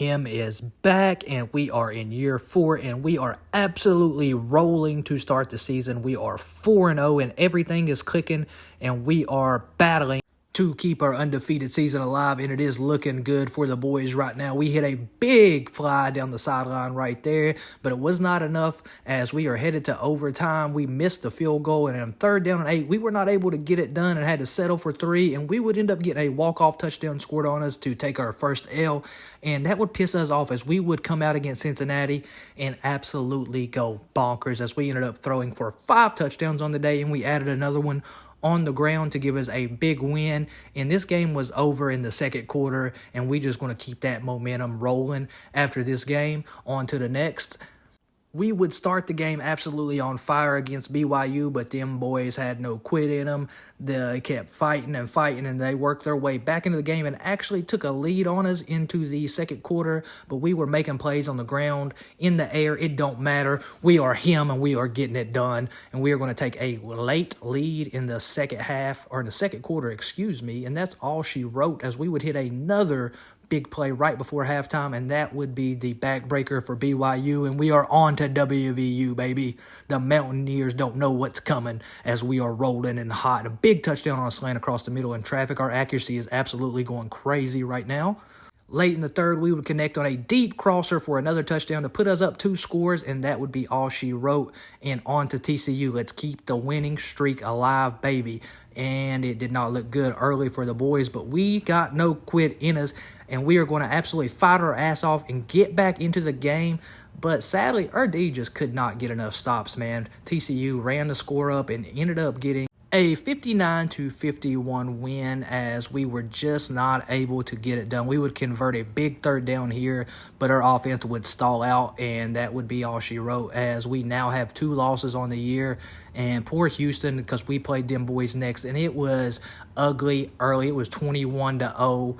Him is back, and we are in year 4, and we are absolutely rolling to start the season. We are 4-0, and everything is clicking, and we are battling to keep our undefeated season alive, and it is looking good for the boys right now. We hit a big fly down the sideline right there, but it was not enough as we are headed to overtime. We missed the field goal, and on 3rd down and 8, we were not able to get it done and had to settle for 3, and we would end up getting a walk-off touchdown scored on us to take our first L, and that would piss us off as we would come out against Cincinnati and absolutely go bonkers as we ended up throwing for 5 touchdowns on the day, and we added another one on the ground to give us a big win. And this game was over in the second quarter, and we just going to keep that momentum rolling after this game on to the next. We would start the game absolutely on fire against BYU, but them boys had no quit in them. They kept fighting, and they worked their way back into the game and actually took a lead on us into the second quarter, but we were making plays on the ground, in the air. It don't matter. We are him, and we are getting it done, and we are going to take a late lead in the second half, or in the second quarter, and that's all she wrote, as we would hit another big play right before halftime, and that would be the backbreaker for BYU, and we are on to WVU, baby. The Mountaineers don't know what's coming as we are rolling and hot. A big touchdown on a slant across the middle in traffic. Our accuracy is absolutely going crazy right now. Late in the third, we would connect on a deep crosser for another touchdown to put us up 2 scores, and that would be all she wrote. And on to TCU. Let's keep the winning streak alive, baby. And it did not look good early for the boys, but we got no quit in us, and we are going to absolutely fight our ass off and get back into the game. But sadly, our D just could not get enough stops, man. TCU ran the score up and ended up getting a 59-51 win, as we were just not able to get it done. We would convert a big 3rd down here, but our offense would stall out, and that would be all she wrote, as we now have 2 losses on the year. And poor Houston, because we played them boys next, and it was ugly early. It was 21-0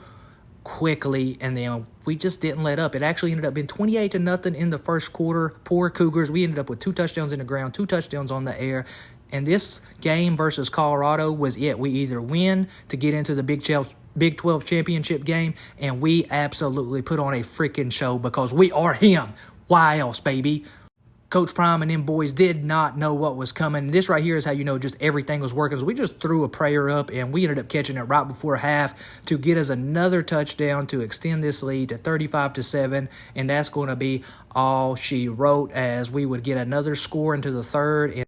quickly, and then we just didn't let up. It actually ended up being 28-0 in the first quarter. Poor Cougars. We ended up with 2 touchdowns in the ground, 2 touchdowns on the air. And this game versus Colorado was it. We either win to get into the Big 12 championship game, and we absolutely put on a freaking show because we are him. Why else, baby? Coach Prime and them boys did not know what was coming. This right here is how you know just everything was working. So we just threw a prayer up, and we ended up catching it right before half to get us another touchdown to extend this lead to 35-7, and that's going to be all she wrote, as we would get another score into the third.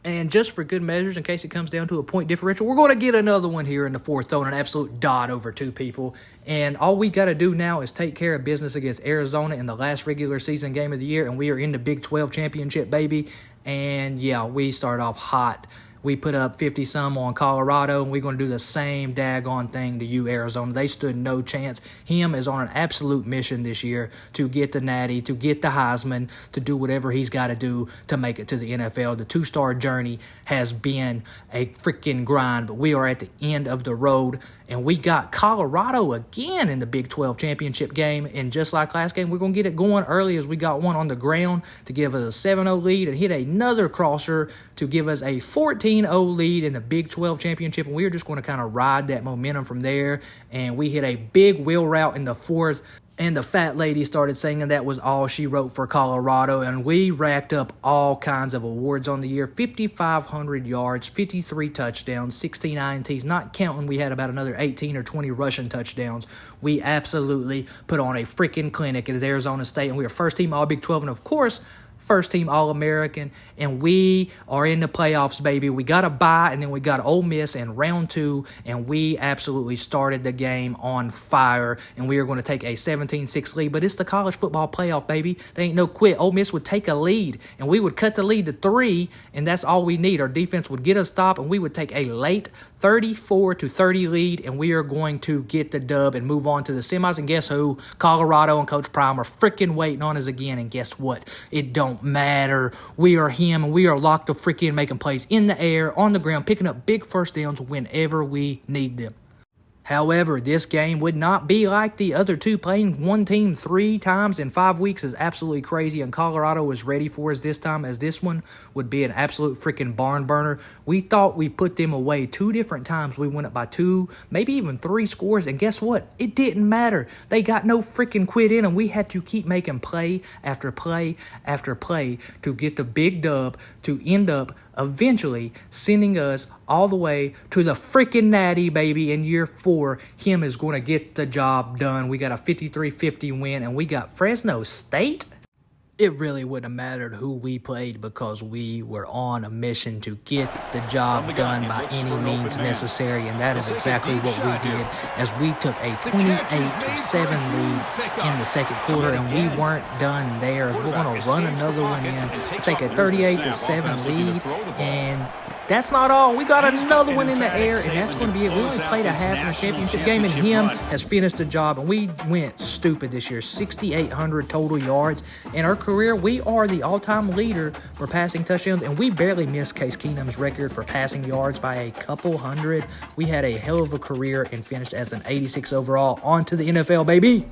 And just for good measures, in case it comes down to a point differential, we're going to get another one here in the fourth, throwing an absolute dot over 2 people. And all we got to do now is take care of business against Arizona in the last regular season game of the year, and we are in the Big 12 championship, baby. And, yeah, we start off hot. We put up 50-some on Colorado, and we're going to do the same daggone thing to you, Arizona. They stood no chance. Him is on an absolute mission this year to get the Natty, to get the Heisman, to do whatever he's got to do to make it to the NFL. The 2-star journey has been a freaking grind, but we are at the end of the road, and we got Colorado again in the Big 12 championship game. And just like last game, we're going to get it going early, as we got one on the ground to give us a 7-0 lead and hit another crosser to give us a 14-0 lead in the Big 12 championship, and we are just going to kind of ride that momentum from there. And we hit a big wheel route in the 4th, and the fat lady started singing that was all she wrote for Colorado, and we racked up all kinds of awards on the year. 5,500 yards, 53 touchdowns, 16 INTs, not counting we had about another 18 or 20 rushing touchdowns. We absolutely put on a freaking clinic at Arizona State, and we were first team All Big 12, and of course, first team All-American, and we are in the playoffs, baby. We got a bye, and then we got Ole Miss in round 2, and we absolutely started the game on fire, and we are going to take a 17-6 lead, but it's the college football playoff, baby. They ain't no quit. Ole Miss would take a lead, and we would cut the lead to 3, and that's all we need. Our defense would get a stop, and we would take a late 34-30 lead, and we are going to get the dub and move on to the semis, and guess who? Colorado and Coach Prime are freaking waiting on us again, and guess what? It don't matter. We are him, and we are locked to freaking making plays in the air, on the ground, picking up big first downs whenever we need them. However, this game would not be like the other two. Playing one team 3 times in 5 weeks is absolutely crazy, and Colorado was ready for us this time, as this one would be an absolute freaking barn burner. We thought we put them away 2 different times. We went up by 2, maybe even 3 scores, and guess what? It didn't matter. They got no freaking quit in, and we had to keep making play after play after play to get the big dub to end up eventually sending us all the way to the freaking natty, baby. In year 4, him is going to get the job done. We got a 53-50 win, and we got Fresno State. It really wouldn't have mattered who we played because we were on a mission to get the job done by any means necessary, and that is exactly what we did, as we took a 28-7 lead in the second quarter, and we weren't done there, as we're going to run another one in, take a 38-7 lead, and that's not all. We got another one in the air, and that's going to be it. We only played a half in the championship game, and him has finished the job, and we went stupid this year. 6,800 total yards. In our career, we are the all-time leader for passing touchdowns, and we barely missed Case Keenum's record for passing yards by a couple hundred. We had a hell of a career and finished as an 86 overall. On to the NFL, baby.